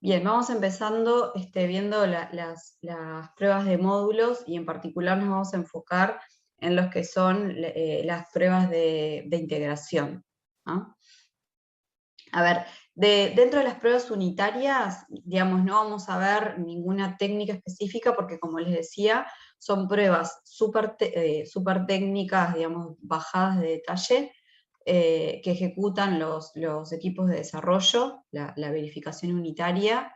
Bien, vamos empezando viendo las pruebas de módulos y en particular nos vamos a enfocar en los que son las pruebas de integración, ¿no? A ver, dentro de las pruebas unitarias, digamos, no vamos a ver ninguna técnica específica porque, como les decía, son pruebas súper técnicas, digamos, bajadas de detalle, que ejecutan los equipos de desarrollo, la verificación unitaria.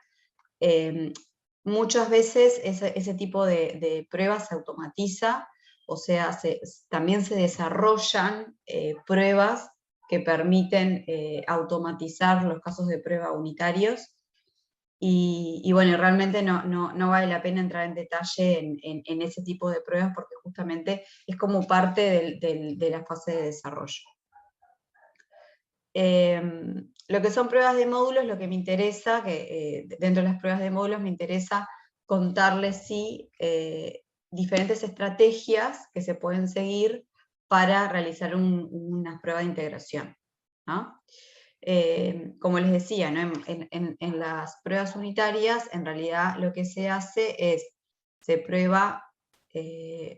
Muchas veces ese tipo de pruebas se automatiza, o sea, también se desarrollan pruebas que permiten automatizar los casos de prueba unitarios. Y bueno, realmente no vale la pena entrar en detalle en ese tipo de pruebas porque justamente es como parte de la fase de desarrollo. Lo que son pruebas de módulos, lo que me interesa, que dentro de las pruebas de módulos me interesa contarles diferentes estrategias que se pueden seguir para realizar una prueba de integración, ¿no? Como les decía, ¿no? En las pruebas unitarias, en realidad lo que se hace es, se prueba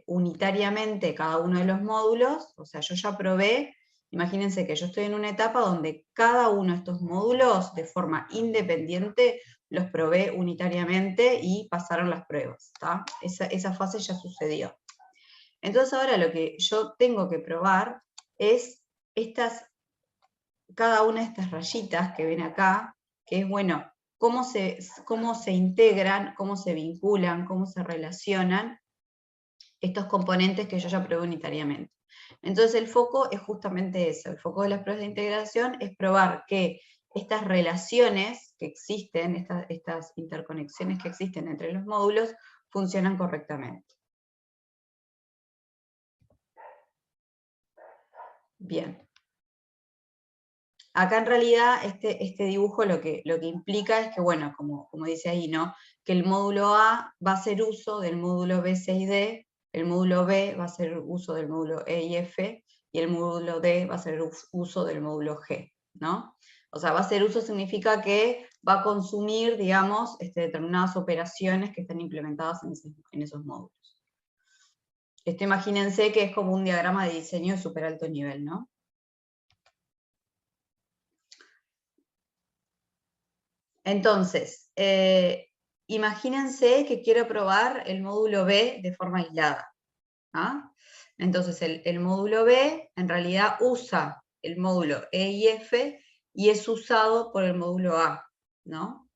unitariamente cada uno de los módulos, o sea, yo ya probé. Imagínense que yo estoy en una etapa donde cada uno de estos módulos, de forma independiente, los probé unitariamente y pasaron las pruebas, ¿tá? Esa fase ya sucedió. Entonces ahora lo que yo tengo que probar es cada una de estas rayitas que ven acá, que es, bueno, cómo se integran, cómo se vinculan, cómo se relacionan estos componentes que yo ya probé unitariamente. Entonces el foco es justamente eso, el foco de las pruebas de integración es probar que estas relaciones que existen, estas interconexiones que existen entre los módulos, funcionan correctamente. Bien. Acá en realidad este dibujo lo que implica es que, bueno, como dice ahí, ¿no? Que el módulo A va a hacer uso del módulo B, C y D, el módulo B va a hacer uso del módulo E y F, y el módulo D va a hacer uso del módulo G, ¿no? O sea, va a hacer uso significa que va a consumir, digamos, determinadas operaciones que están implementadas en esos módulos. Esto imagínense que es como un diagrama de diseño de súper alto nivel, ¿no? Entonces, imagínense que quiero probar el módulo B de forma aislada. ¿Ah? Entonces, el módulo B en realidad usa el módulo E y F y es usado por el módulo A, ¿no?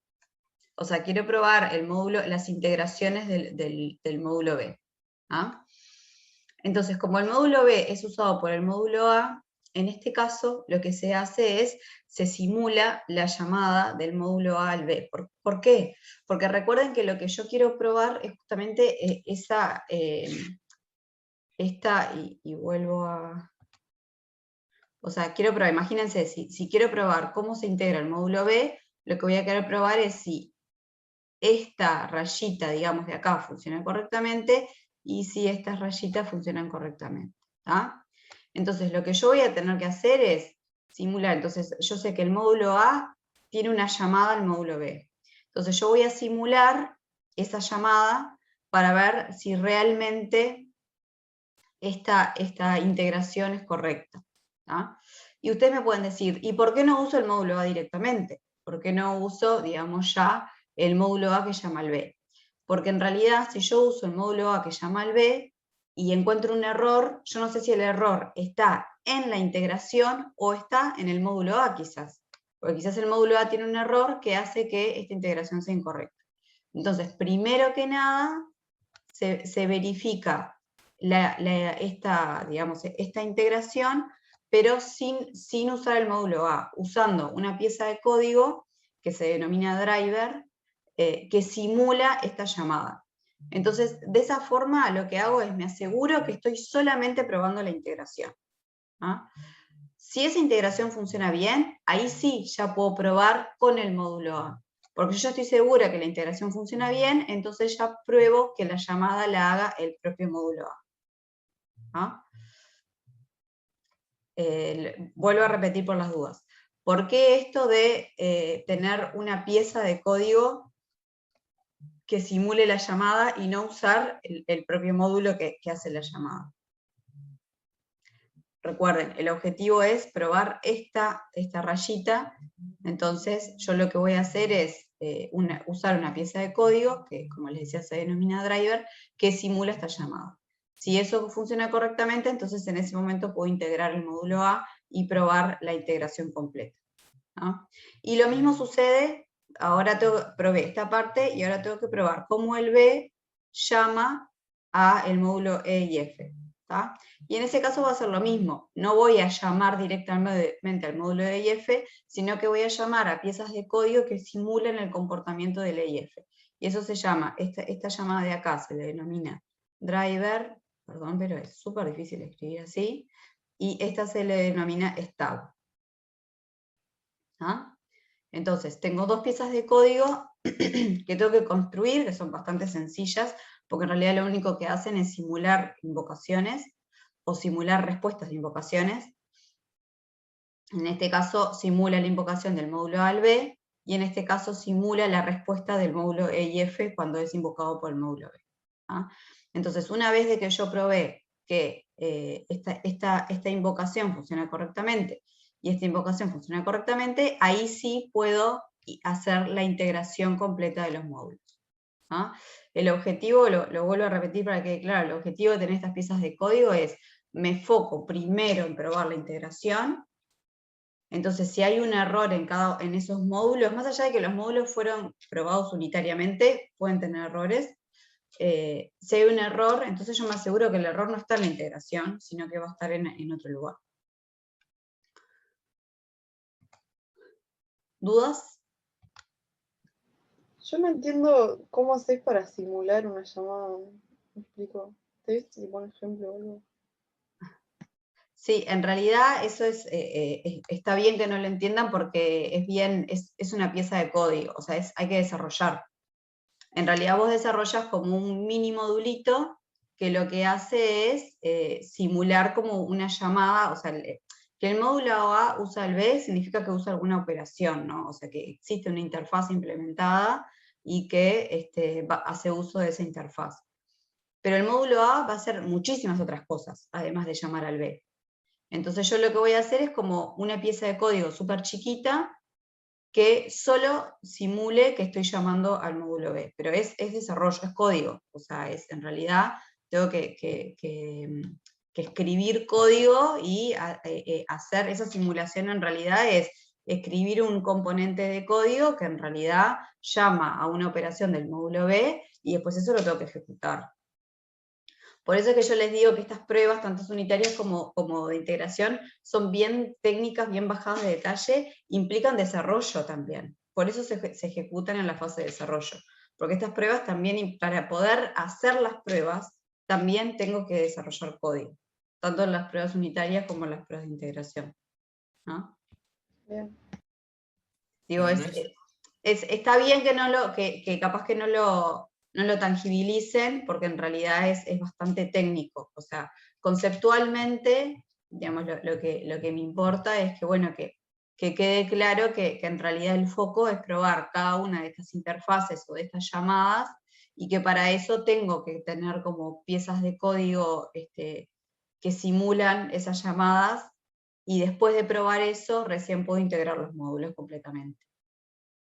O sea, quiero probar el módulo, las integraciones del módulo B. ¿Ah? Entonces, como el módulo B es usado por el módulo A, en este caso lo que se hace es, se simula la llamada del módulo A al B. ¿Por qué? Porque recuerden que lo que yo quiero probar es justamente y vuelvo a... O sea, quiero probar, imagínense, si quiero probar cómo se integra el módulo B, lo que voy a querer probar es si esta rayita, digamos, de acá funciona correctamente y si estas rayitas funcionan correctamente. ¿Tá? Entonces, lo que yo voy a tener que hacer es simular. Entonces, yo sé que el módulo A tiene una llamada al módulo B. Entonces, yo voy a simular esa llamada para ver si realmente esta integración es correcta. ¿Tá? Y ustedes me pueden decir, ¿y por qué no uso el módulo A directamente? ¿Por qué no uso, digamos, ya el módulo A que llama al B? Porque en realidad, si yo uso el módulo A que llama al B y encuentro un error, yo no sé si el error está en la integración o está en el módulo A quizás. Porque quizás el módulo A tiene un error que hace que esta integración sea incorrecta. Entonces, primero que nada, se verifica esta integración, pero sin usar el módulo A, usando una pieza de código que se denomina driver, que simula esta llamada. Entonces, de esa forma lo que hago es me aseguro que estoy solamente probando la integración. ¿Ah? Si esa integración funciona bien, ahí sí ya puedo probar con el módulo A. Porque yo ya estoy segura que la integración funciona bien, entonces ya pruebo que la llamada la haga el propio módulo A. ¿Ah? Vuelvo a repetir por las dudas. ¿Por qué esto de tener una pieza de código que simule la llamada y no usar el propio módulo que hace la llamada? Recuerden, el objetivo es probar esta rayita, entonces yo lo que voy a hacer es usar una pieza de código, que como les decía se denomina driver, que simula esta llamada. Si eso funciona correctamente, entonces en ese momento puedo integrar el módulo A y probar la integración completa, ¿no? Y lo mismo sucede, ahora probé esta parte y ahora tengo que probar cómo el B llama a el módulo E y F. ¿tá? Y en ese caso va a ser lo mismo, no voy a llamar directamente al módulo E y F, sino que voy a llamar a piezas de código que simulen el comportamiento del E y F. Y eso se llama, esta llamada de acá se le denomina driver, perdón, pero es súper difícil escribir así, y esta se le denomina stub. ¿Ah? Entonces, tengo dos piezas de código que tengo que construir, que son bastante sencillas, porque en realidad lo único que hacen es simular invocaciones, o simular respuestas de invocaciones. En este caso, simula la invocación del módulo A al B, y en este caso simula la respuesta del módulo E y F cuando es invocado por el módulo B. ¿Ah? Entonces, una vez de que yo probé que esta invocación funciona correctamente, y esta invocación funciona correctamente, ahí sí puedo hacer la integración completa de los módulos. ¿Ah? El objetivo, lo vuelvo a repetir para que quede claro, el objetivo de tener estas piezas de código es, me foco primero en probar la integración. Entonces, si hay un error en esos módulos, más allá de que los módulos fueron probados unitariamente, pueden tener errores. Si hay un error, entonces yo me aseguro que el error no está en la integración, sino que va a estar en otro lugar. ¿Dudas? Yo no entiendo cómo haces para simular una llamada. ¿Me explico? ¿Te viste tipo un ejemplo o algo? Sí, en realidad eso está bien que no lo entiendan porque es una pieza de código, o sea, hay que desarrollar. En realidad vos desarrollas como un mini modulito que lo que hace es simular como una llamada, o sea, que el módulo A usa el B significa que usa alguna operación, ¿no? O sea, que existe una interfaz implementada y que hace uso de esa interfaz. Pero el módulo A va a hacer muchísimas otras cosas, además de llamar al B. Entonces yo lo que voy a hacer es como una pieza de código súper chiquita que solo simule que estoy llamando al módulo B, pero es desarrollo, es código, o sea, en realidad tengo que escribir código y hacer esa simulación. En realidad es escribir un componente de código que en realidad llama a una operación del módulo B y después eso lo tengo que ejecutar. Por eso es que yo les digo que estas pruebas, tanto unitarias como de integración, son bien técnicas, bien bajadas de detalle, implican desarrollo también. Por eso se ejecutan en la fase de desarrollo. Porque estas pruebas también, para poder hacer las pruebas, también tengo que desarrollar código. Tanto en las pruebas unitarias como en las pruebas de integración. ¿No? Bien. Digo, está bien que capaz que no lo tangibilicen, porque en realidad es bastante técnico. O sea, conceptualmente, digamos, lo que me importa es que, bueno, que quede claro que en realidad el foco es probar cada una de estas interfaces o de estas llamadas, y que para eso tengo que tener como piezas de código que simulan esas llamadas, y después de probar eso, recién puedo integrar los módulos completamente.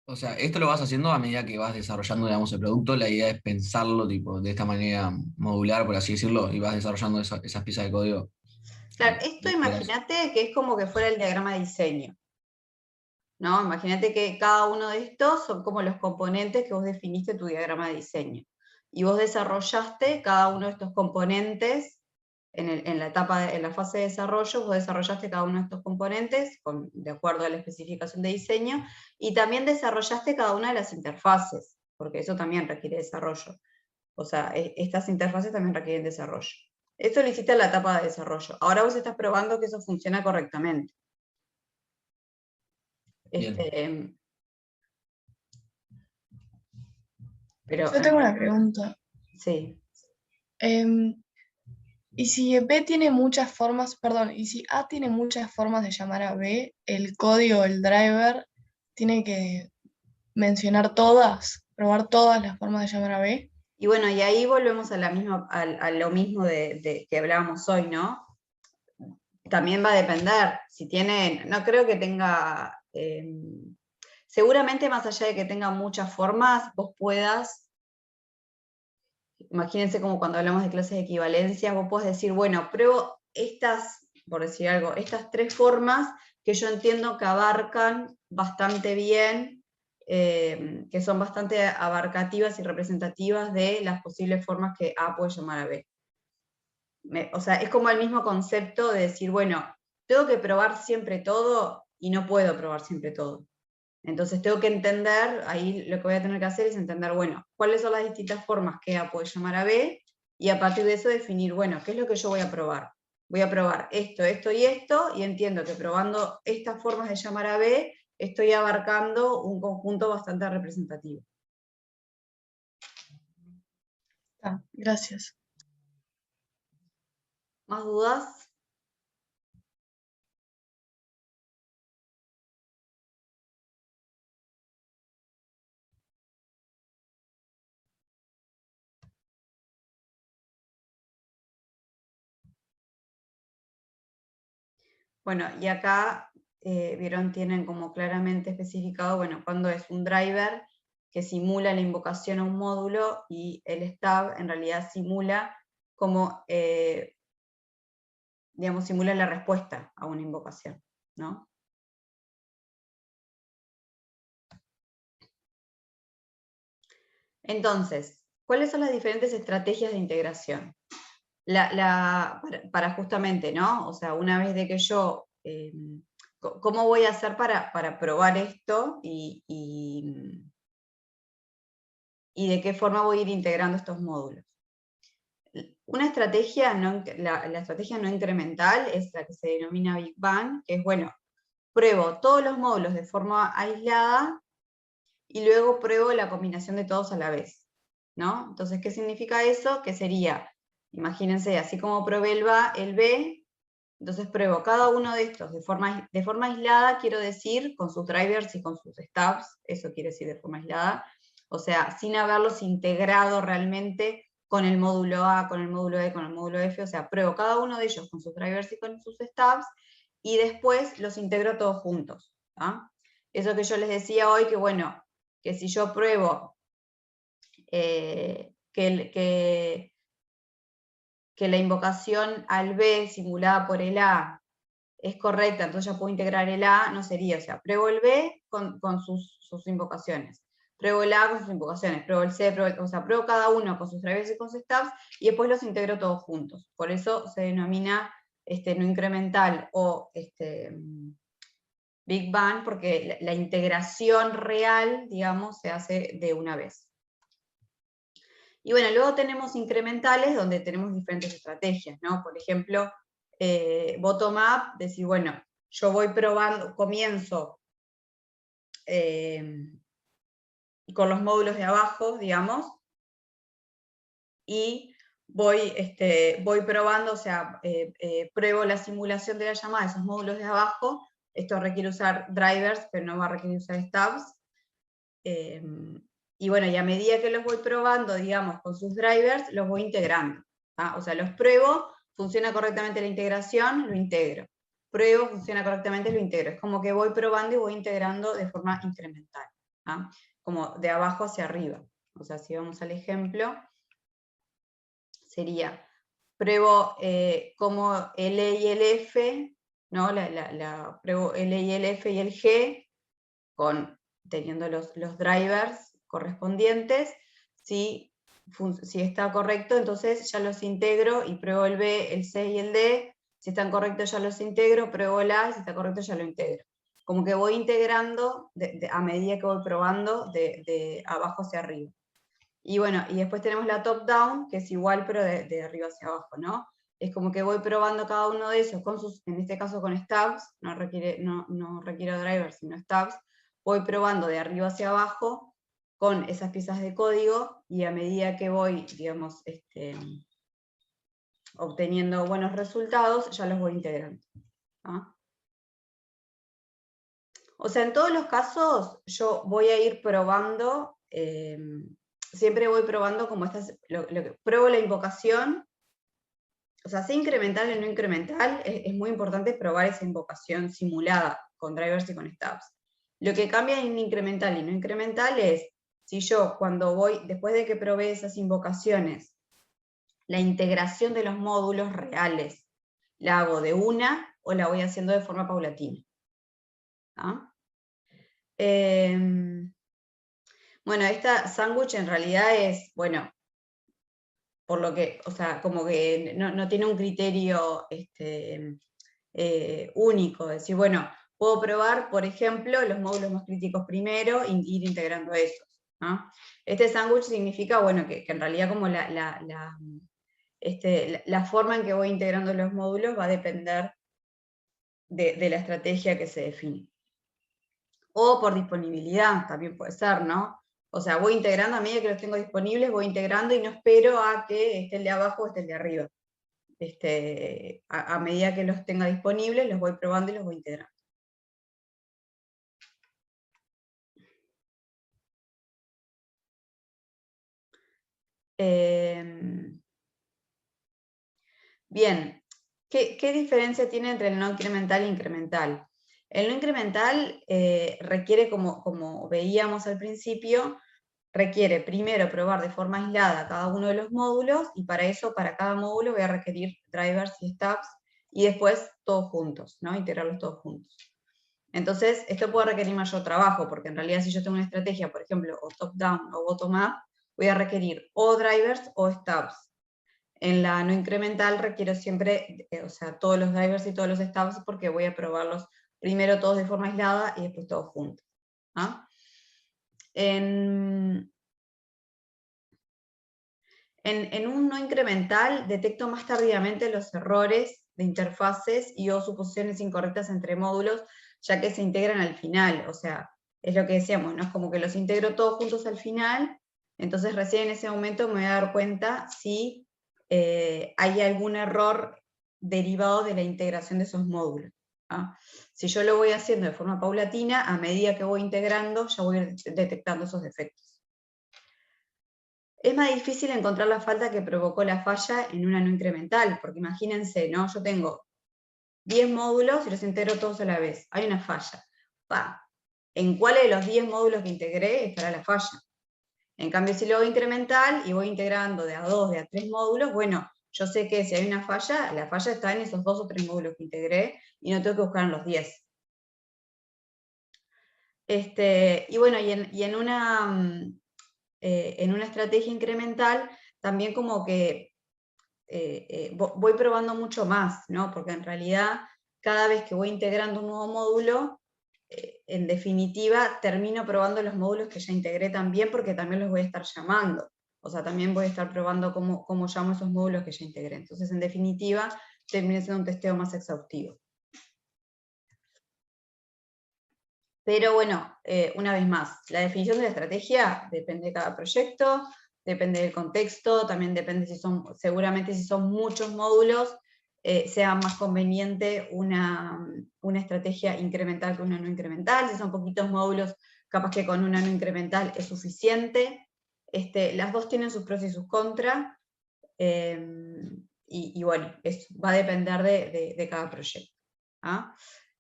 O sea, esto lo vas haciendo a medida que vas desarrollando, digamos, el producto. La idea es pensarlo, tipo, de esta manera modular, por así decirlo, y vas desarrollando esas piezas de código. Claro, esto De integras. imagínate que es como que fuera el diagrama de diseño, ¿no? Imagínate que cada uno de estos son como los componentes que vos definiste tu diagrama de diseño. Y vos desarrollaste cada uno de estos componentes en la fase de desarrollo, vos desarrollaste cada uno de estos componentes de acuerdo a la especificación de diseño, y también desarrollaste cada una de las interfaces, porque eso también requiere desarrollo. O sea, estas interfaces también requieren desarrollo. Esto lo hiciste en la etapa de desarrollo. Ahora vos estás probando que eso funciona correctamente. Pero, Yo tengo una pregunta. sí. Em, Y si B tiene muchas formas, perdón, y si A tiene muchas formas de llamar a B, el código, el driver, tiene que mencionar todas, probar todas las formas de llamar a B. Y bueno, y ahí volvemos a lo mismo que hablábamos hoy, ¿no? También va a depender, si tiene, no creo que tenga, seguramente más allá de que tenga muchas formas, vos puedas, imagínense como cuando hablamos de clases de equivalencias, vos podés decir, bueno, pruebo estas, por decir algo, estas 3 formas que yo entiendo que abarcan bastante bien, que son bastante abarcativas y representativas de las posibles formas que A puede llamar a B. O sea, es como el mismo concepto de decir, bueno, tengo que probar siempre todo y no puedo probar siempre todo. Entonces tengo que entender, ahí lo que voy a tener que hacer es entender, bueno, cuáles son las distintas formas que A puede llamar a B, y a partir de eso definir, bueno, ¿qué es lo que yo voy a probar? Voy a probar esto, esto y esto, y entiendo que probando estas formas de llamar a B, estoy abarcando un conjunto bastante representativo. Ah, gracias. ¿Más dudas? Bueno, y acá, vieron, tienen como claramente especificado, bueno, cuando es un driver que simula la invocación a un módulo, y el stub en realidad simula como, digamos, simula la respuesta a una invocación, ¿no? Entonces, ¿cuáles son las diferentes estrategias de integración? Para justamente, ¿no? O sea, una vez de que yo, ¿cómo voy a hacer para probar esto y de qué forma voy a ir integrando estos módulos? Una estrategia, la estrategia no incremental es la que se denomina Big Bang, que es, bueno, pruebo todos los módulos de forma aislada y luego pruebo la combinación de todos a la vez, ¿no? Entonces, ¿qué significa eso? Que sería, imagínense, así como probé el B, entonces pruebo cada uno de estos de forma aislada, quiero decir, con sus drivers y con sus stubs, eso quiere decir de forma aislada, o sea, sin haberlos integrado realmente con el módulo A, con el módulo E, con el módulo F, o sea, pruebo cada uno de ellos con sus drivers y con sus stubs, y después los integro todos juntos. ¿Ah? Eso que yo les decía hoy, que bueno, que si yo pruebo que la invocación al B simulada por el A es correcta, entonces ya puedo integrar el A, no sería, o sea, pruebo el B con sus invocaciones, pruebo el A con sus invocaciones, pruebo el C, o sea, pruebo cada uno con sus drivers y con sus stubs, y después los integro todos juntos. Por eso se denomina no incremental o Big Bang, porque la integración real, digamos, se hace de una vez. Y bueno, luego tenemos incrementales, donde tenemos diferentes estrategias, ¿no? Por ejemplo, bottom-up, decir, bueno, yo voy probando, comienzo con los módulos de abajo, digamos, y voy probando, o sea, pruebo la simulación de la llamada de esos módulos de abajo. Esto requiere usar drivers, pero no va a requerir usar stubs. Y bueno, y a medida que los voy probando, digamos, con sus drivers, los voy integrando. ¿Ah? O sea, los pruebo, funciona correctamente la integración, lo integro. Pruebo, funciona correctamente, lo integro. Es como que voy probando y voy integrando de forma incremental. ¿Ah? Como de abajo hacia arriba. O sea, si vamos al ejemplo, sería, pruebo como el E y el F, ¿no? Pruebo el E y el F y el G, teniendo los drivers correspondientes. Si está correcto, entonces ya los integro y pruebo el B, el C y el D. Si están correctos ya los integro, pruebo el A, y si está correcto ya lo integro. Como que voy integrando a medida que voy probando de abajo hacia arriba. Y bueno, y después tenemos la top-down, que es igual, pero de arriba hacia abajo, ¿no? Es como que voy probando cada uno de esos, en este caso con stubs, no requiero drivers, sino stubs. Voy probando de arriba hacia abajo con esas piezas de código, y a medida que voy, digamos, obteniendo buenos resultados, ya los voy integrando. ¿Ah? O sea, en todos los casos yo voy a ir probando, siempre voy probando como pruebo la invocación, o sea, sea incremental o no incremental, es muy importante probar esa invocación simulada con drivers y con stubs. Lo que cambia en incremental y no incremental es, si yo cuando voy, después de que probé esas invocaciones, la integración de los módulos reales, ¿la hago de una o la voy haciendo de forma paulatina? ¿Ah? Bueno, esta sándwich en realidad es, bueno, por lo que, o sea, como que no tiene un criterio único, decir, bueno, puedo probar, por ejemplo, los módulos más críticos primero e ir integrando esos, ¿no? Este sándwich significa, bueno, que en realidad como la forma en que voy integrando los módulos va a depender de la estrategia que se define. O por disponibilidad, también puede ser, ¿no? O sea, voy integrando a medida que los tengo disponibles, voy integrando y no espero a que esté el de abajo o esté el de arriba. A medida que los tenga disponibles, los voy probando y los voy integrando. Bien, ¿qué diferencia tiene entre el no incremental e incremental? El no incremental requiere, como veíamos al principio, requiere primero probar de forma aislada cada uno de los módulos, y para eso, para cada módulo voy a requerir drivers y stubs, y después todos juntos, ¿no? Integrarlos todos juntos. Entonces, esto puede requerir mayor trabajo, porque en realidad si yo tengo una estrategia, por ejemplo, o top-down o bottom-up, voy a requerir o drivers o stubs. En la no incremental requiero siempre, o sea, todos los drivers y todos los stubs, porque voy a probarlos primero todos de forma aislada y después todos juntos. ¿Ah? En un no incremental detecto más tardíamente los errores de interfaces y o suposiciones incorrectas entre módulos, ya que se integran al final. O sea, es lo que decíamos, ¿no? Es como que los integro todos juntos al final, entonces recién en ese momento me voy a dar cuenta si hay algún error derivado de la integración de esos módulos. ¿Ah? Si yo lo voy haciendo de forma paulatina, a medida que voy integrando, ya voy a ir detectando esos defectos. Es más difícil encontrar la falta que provocó la falla en una no incremental, porque imagínense, ¿no? Yo tengo 10 módulos y los integro todos a la vez. Hay una falla. ¿En cuál de los 10 módulos que integré estará la falla? En cambio, si lo hago incremental y voy integrando de a 2, de a 3 módulos, bueno, yo sé que si hay una falla, la falla está en esos 2 o 3 módulos que integré y no tengo que buscar en los 10. Y bueno, en una estrategia incremental, también como que voy probando mucho más, ¿no? Porque en realidad, cada vez que voy integrando un nuevo módulo, en definitiva, termino probando los módulos que ya integré también, porque también los voy a estar llamando. O sea, también voy a estar probando cómo llamo esos módulos que ya integré. Entonces, en definitiva, termina siendo un testeo más exhaustivo. Pero bueno, una vez más, la definición de la estrategia depende de cada proyecto, depende del contexto, también depende seguramente si son muchos módulos, sea más conveniente una estrategia incremental que una no incremental. Si son poquitos módulos, capaz que con una no incremental es suficiente. Las dos tienen sus pros y sus contras, y bueno, va a depender de cada proyecto. ¿Ah?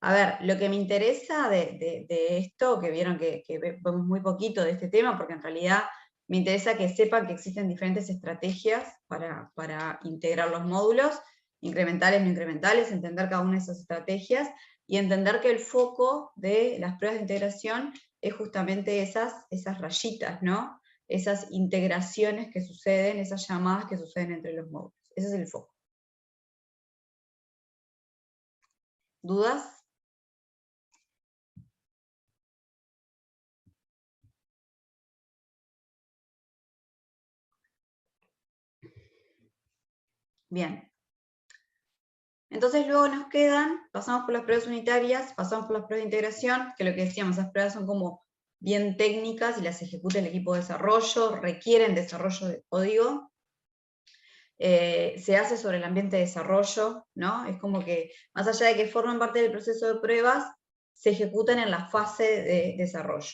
A ver, lo que me interesa de esto, que vieron que vemos muy poquito de este tema, porque en realidad me interesa que sepan que existen diferentes estrategias para integrar los módulos, incrementales, no incrementales, entender cada una de esas estrategias, y entender que el foco de las pruebas de integración es justamente esas rayitas, ¿no? Esas integraciones que suceden, esas llamadas que suceden entre los módulos. Ese es el foco. ¿Dudas? Bien. Entonces luego nos quedan, pasamos por las pruebas unitarias, pasamos por las pruebas de integración, que lo que decíamos, esas pruebas son como bien técnicas y las ejecuta el equipo de desarrollo, requieren desarrollo de código. se hace sobre el ambiente de desarrollo, ¿no? Es como que, más allá de que forman parte del proceso de pruebas, se ejecutan en la fase de desarrollo.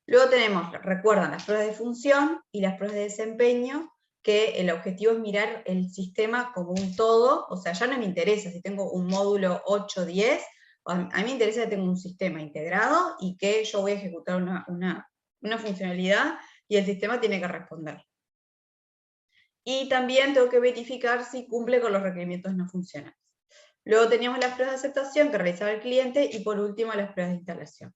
Luego tenemos, recuerdan, las pruebas de función y las pruebas de desempeño, que el objetivo es mirar el sistema como un todo, o sea, ya no me interesa si tengo un módulo 8, 10, a mí me interesa que tenga un sistema integrado y que yo voy a ejecutar una funcionalidad y el sistema tiene que responder. Y también tengo que verificar si cumple con los requerimientos no funcionales. Luego teníamos las pruebas de aceptación que realizaba el cliente y por último las pruebas de instalación.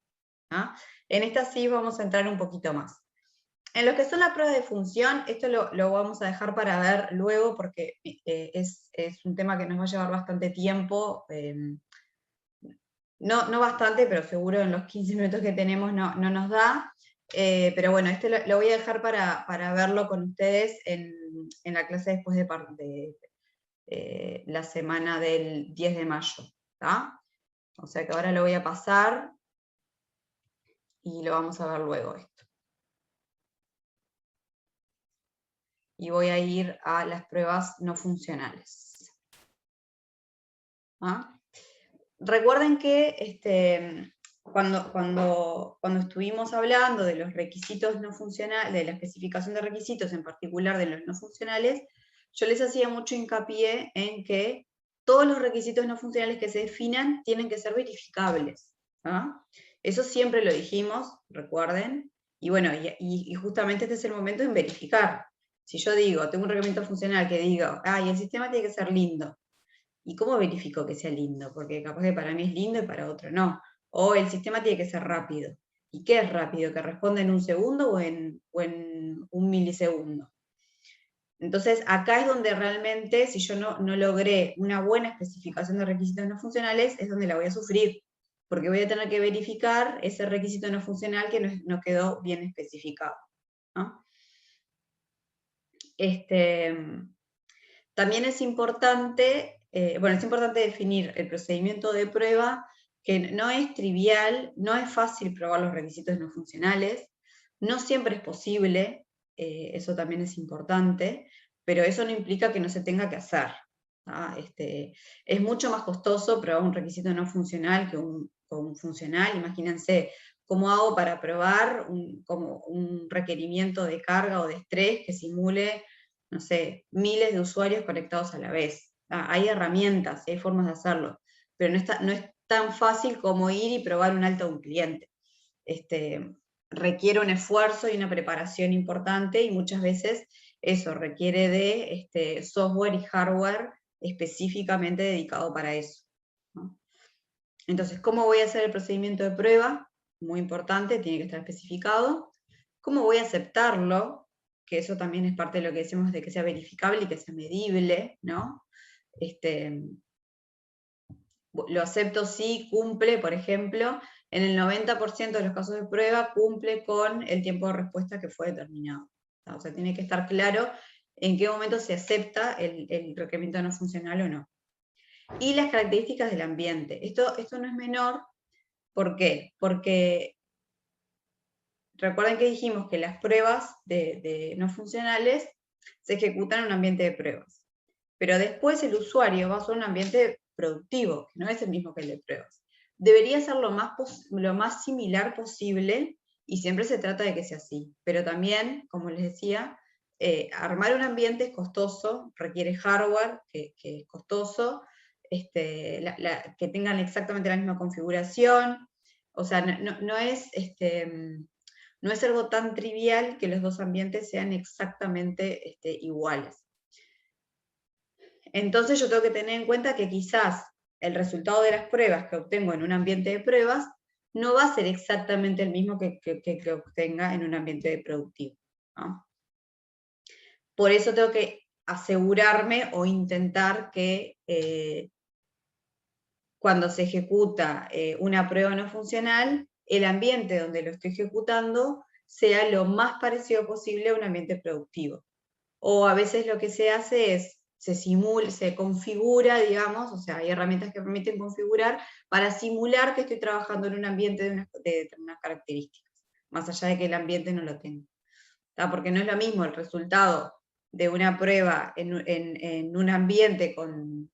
¿Ah? En estas sí vamos a entrar un poquito más. En lo que son las pruebas de función, esto lo vamos a dejar para ver luego porque es un tema que nos va a llevar bastante tiempo. No bastante, pero seguro en los 15 minutos que tenemos no nos da. Pero bueno, este lo voy a dejar para verlo con ustedes en la clase después de la semana del 10 de mayo. ¿Tá? O sea que ahora lo voy a pasar y lo vamos a ver luego esto. Y voy a ir a las pruebas no funcionales. ¿Ah? Recuerden que cuando estuvimos hablando de los requisitos no funcionales, de la especificación de requisitos, en particular de los no funcionales, yo les hacía mucho hincapié en que todos los requisitos no funcionales que se definan tienen que ser verificables. ¿Ah? Eso siempre lo dijimos, recuerden, y bueno, y justamente este es el momento en verificar. Si yo digo, tengo un requerimiento funcional que digo, y el sistema tiene que ser lindo, ¿y cómo verifico que sea lindo? Porque capaz que para mí es lindo y para otro no. O el sistema tiene que ser rápido. ¿Y qué es rápido? ¿Que responde en un segundo o en un milisegundo? Entonces, acá es donde realmente, si yo no logré una buena especificación de requisitos no funcionales, es donde la voy a sufrir, porque voy a tener que verificar ese requisito no funcional que no quedó bien especificado, ¿no? También es importante, es importante definir el procedimiento de prueba, que no es trivial, no es fácil probar los requisitos no funcionales, no siempre es posible, eso también es importante, pero eso no implica que no se tenga que hacer. ¿Ah? Es mucho más costoso probar un requisito no funcional que un funcional. Imagínense, ¿cómo hago para probar como un requerimiento de carga o de estrés que simule, no sé, miles de usuarios conectados a la vez? Hay herramientas, hay formas de hacerlo, pero no es tan fácil como ir y probar un alta de un cliente. Requiere un esfuerzo y una preparación importante, y muchas veces eso requiere de software y hardware específicamente dedicado para eso, ¿no? Entonces, ¿cómo voy a hacer el procedimiento de prueba? Muy importante, tiene que estar especificado. ¿Cómo voy a aceptarlo? Que eso también es parte de lo que decimos de que sea verificable y que sea medible, ¿no? Lo acepto si cumple, por ejemplo, en el 90% de los casos de prueba cumple con el tiempo de respuesta que fue determinado. O sea, tiene que estar claro en qué momento se acepta el requerimiento no funcional o no. Y las características del ambiente. Esto no es menor. ¿Por qué? Porque recuerden que dijimos que las pruebas de no funcionales se ejecutan en un ambiente de pruebas. Pero después el usuario va a usar un ambiente productivo, que no es el mismo que el de pruebas. Debería ser lo más similar posible, y siempre se trata de que sea así. Pero también, como les decía, armar un ambiente es costoso, requiere hardware que es costoso, que tengan exactamente la misma configuración. O sea, no es algo tan trivial que los dos ambientes sean exactamente iguales. Entonces yo tengo que tener en cuenta que quizás el resultado de las pruebas que obtengo en un ambiente de pruebas no va a ser exactamente el mismo que obtenga en un ambiente productivo, ¿no? Por eso tengo que asegurarme o intentar que cuando se ejecuta una prueba no funcional, el ambiente donde lo estoy ejecutando sea lo más parecido posible a un ambiente productivo. O a veces lo que se hace es, se configura, digamos, o sea, hay herramientas que permiten configurar para simular que estoy trabajando en un ambiente de determinadas características, más allá de que el ambiente no lo tenga. Porque no es lo mismo el resultado de una prueba en un ambiente con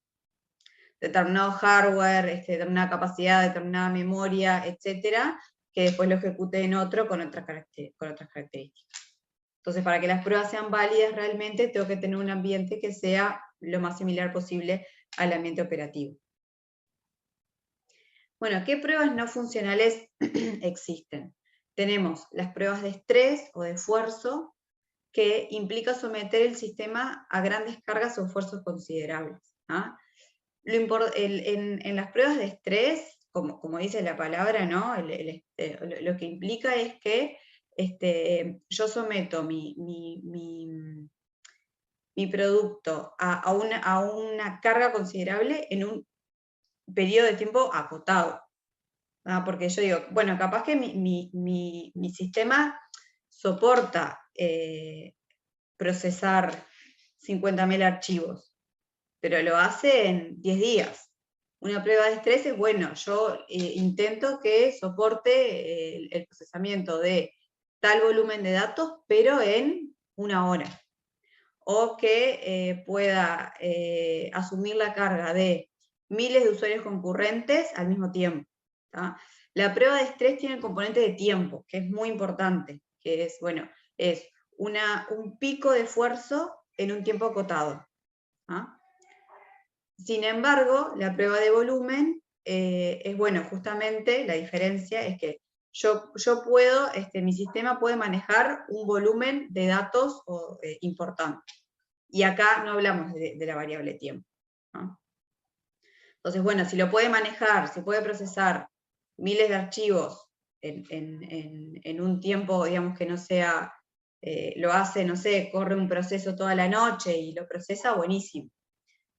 determinado hardware, determinada capacidad, determinada memoria, etcétera, que después lo ejecute en otro con otras características. Entonces, para que las pruebas sean válidas realmente, tengo que tener un ambiente que sea lo más similar posible al ambiente operativo. Bueno, ¿qué pruebas no funcionales existen? Tenemos las pruebas de estrés o de esfuerzo, que implica someter el sistema a grandes cargas o esfuerzos considerables. ¿Ah? En las pruebas de estrés, como dice la palabra, ¿no? Lo que implica es que yo someto mi producto a una carga considerable en un periodo de tiempo acotado. Porque yo digo, bueno, capaz que mi sistema soporta procesar 50.000 archivos, pero lo hace en 10 días. Una prueba de estrés es, bueno, yo intento que soporte el procesamiento de tal volumen de datos, pero en 1 hora. O que pueda asumir la carga de miles de usuarios concurrentes al mismo tiempo. ¿Tá? La prueba de estrés tiene el componente de tiempo, que es muy importante, que es, bueno, es un pico de esfuerzo en un tiempo acotado. ¿Ah? Sin embargo, la prueba de volumen es, bueno, justamente la diferencia es que yo puedo, mi sistema puede manejar un volumen de datos importante. Y acá no hablamos de la variable tiempo, ¿no? Entonces, bueno, si lo puede manejar, si puede procesar miles de archivos en un tiempo, digamos, que no sea, lo hace, no sé, corre un proceso toda la noche y lo procesa, buenísimo.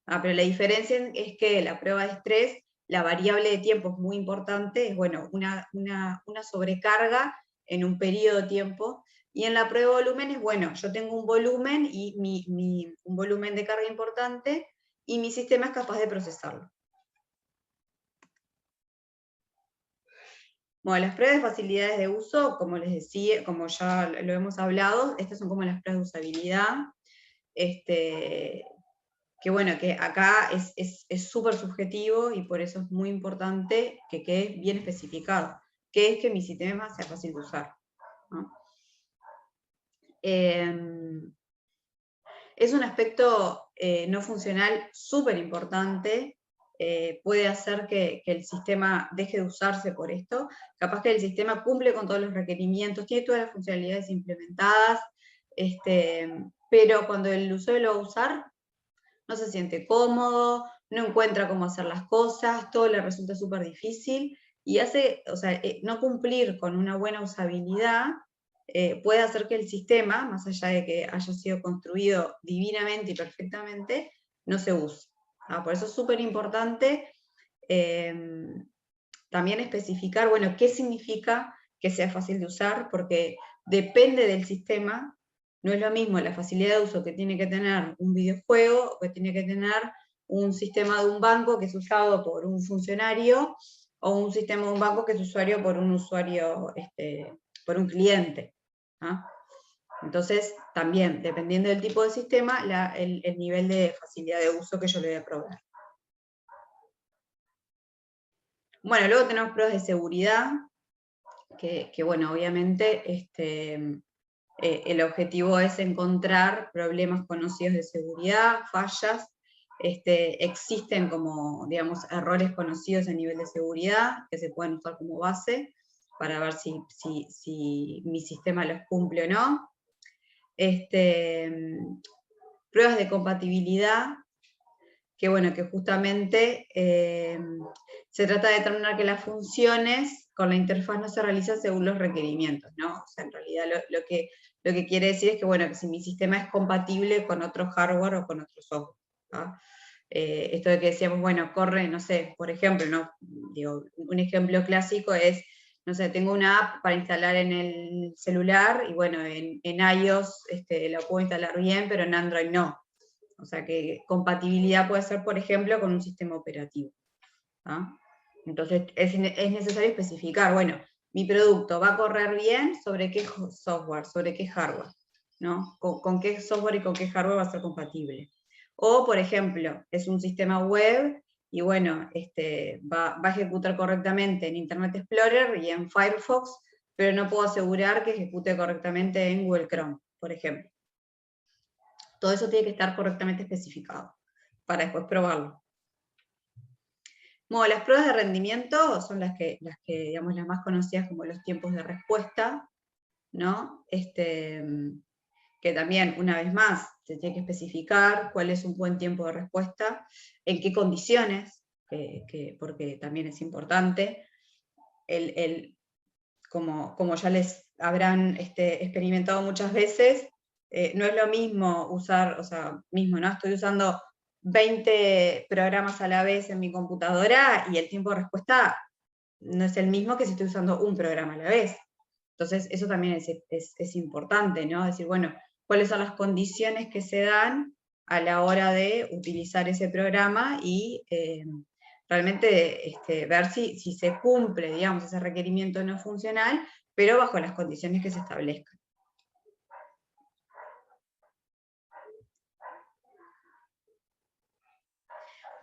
Pero la diferencia es que la prueba de estrés, la variable de tiempo es muy importante, es, bueno, una sobrecarga en un periodo de tiempo, y en la prueba de volumen es, bueno, yo tengo un volumen, y un volumen de carga importante, y mi sistema es capaz de procesarlo. Bueno, las pruebas de facilidades de uso, como les decía, como ya lo hemos hablado, estas son como las pruebas de usabilidad, que bueno, que acá es súper subjetivo, y por eso es muy importante que quede bien especificado, que es que mi sistema sea fácil de usar, ¿no? Es un aspecto no funcional súper importante, puede hacer que el sistema deje de usarse por esto. Capaz que el sistema cumple con todos los requerimientos, tiene todas las funcionalidades implementadas, pero cuando el usuario lo va a usar, no se siente cómodo, no encuentra cómo hacer las cosas, todo le resulta súper difícil, y hace, o sea, no cumplir con una buena usabilidad puede hacer que el sistema, más allá de que haya sido construido divinamente y perfectamente, no se use. Por eso es súper importante también especificar, bueno, qué significa que sea fácil de usar, porque depende del sistema. No es lo mismo la facilidad de uso que tiene que tener un videojuego, o que tiene que tener un sistema de un banco que es usado por un funcionario, o un sistema de un banco que es usuario por un usuario, por un cliente. Entonces, también, dependiendo del tipo de sistema, el nivel de facilidad de uso que yo le voy a proveer. Bueno, luego tenemos pruebas de seguridad, que bueno, obviamente, el objetivo es encontrar problemas conocidos de seguridad, fallas, existen como, digamos, errores conocidos a nivel de seguridad, que se pueden usar como base, para ver si mi sistema los cumple o no. Pruebas de compatibilidad, que bueno, que justamente se trata de determinar que las funciones con la interfaz no se realizan según los requerimientos, ¿no? O sea, en realidad lo que quiere decir es que, bueno, que si mi sistema es compatible con otro hardware o con otro software, ¿no? Esto de que decíamos, bueno, corre, no sé, por ejemplo, ¿no? Digo, un ejemplo clásico es, no sé, tengo una app para instalar en el celular, y bueno, en iOS la puedo instalar bien, pero en Android no. O sea que compatibilidad puede ser, por ejemplo, con un sistema operativo. ¿Ah? Entonces es necesario especificar, bueno, mi producto va a correr bien sobre qué software, sobre qué hardware. ¿no? Con qué software y con qué hardware va a ser compatible. O, por ejemplo, es un sistema web y bueno, va a ejecutar correctamente en Internet Explorer y en Firefox, pero no puedo asegurar que ejecute correctamente en Google Chrome, por ejemplo. Todo eso tiene que estar correctamente especificado para después probarlo. Bueno, las pruebas de rendimiento son las que digamos, las más conocidas como los tiempos de respuesta, ¿no? Que también, una vez más, se tiene que especificar cuál es un buen tiempo de respuesta, en qué condiciones, porque también es importante. Como ya les habrán experimentado muchas veces, no es lo mismo usar, o sea, ¿no? Estoy usando 20 programas a la vez en mi computadora y el tiempo de respuesta no es el mismo que si estoy usando un programa a la vez. Entonces, eso también es importante, ¿no? Decir, bueno, cuáles son las condiciones que se dan a la hora de utilizar ese programa y realmente ver si se cumple, digamos, ese requerimiento no funcional, pero bajo las condiciones que se establezcan.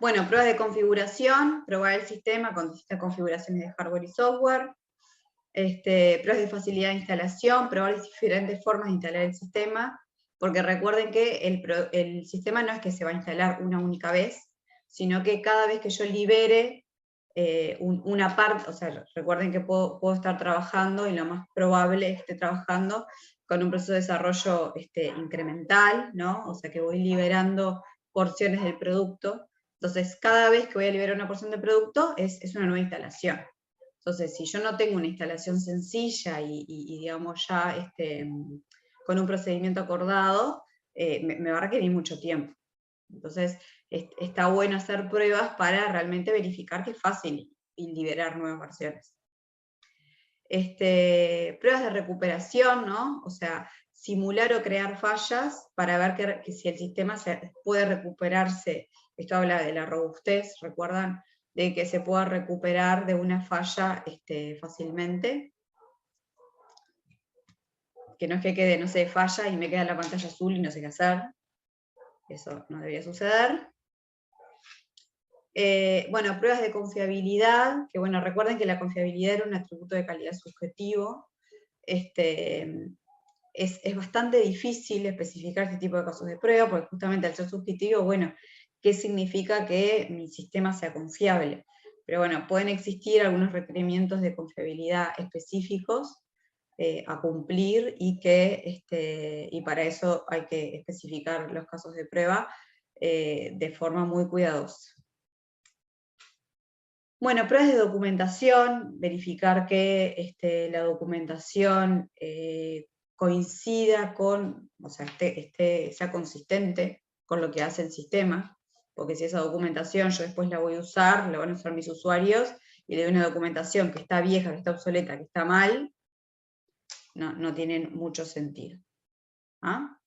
Bueno, pruebas de configuración, probar el sistema con distintas configuraciones de hardware y software. Pruebas de facilidad de instalación, probar diferentes formas de instalar el sistema, porque recuerden que el sistema no es que se va a instalar una única vez, sino que cada vez que yo libere una parte, o sea, recuerden que puedo estar trabajando, y lo más probable es que esté trabajando con un proceso de desarrollo incremental, ¿no? O sea, que voy liberando porciones del producto. Entonces, cada vez que voy a liberar una porción del producto, es una nueva instalación. Entonces, si yo no tengo una instalación sencilla y digamos, ya con un procedimiento acordado, me va a requerir mucho tiempo. Entonces, está bueno hacer pruebas para realmente verificar que es fácil y liberar nuevas versiones. Pruebas de recuperación, ¿no? O sea, simular o crear fallas para ver que si el sistema puede recuperarse. Esto habla de la robustez, ¿recuerdan? De que se pueda recuperar de una falla fácilmente. Que no es que quede, no sé, falla y me queda la pantalla azul y no sé qué hacer. Eso no debería suceder. Bueno, pruebas de confiabilidad, que bueno, recuerden que la confiabilidad era un atributo de calidad subjetivo. Es bastante difícil especificar este tipo de casos de prueba, porque justamente al ser subjetivo, bueno, ¿qué significa que mi sistema sea confiable? Pero bueno, pueden existir algunos requerimientos de confiabilidad específicos a cumplir y para eso hay que especificar los casos de prueba de forma muy cuidadosa. Bueno, pruebas de documentación, verificar que la documentación coincida con, o sea, sea consistente con lo que hace el sistema, porque si esa documentación yo después la voy a usar, la van a usar mis usuarios, y le doy una documentación que está vieja, que está obsoleta, que está mal, no tiene mucho sentido. ¿Ah?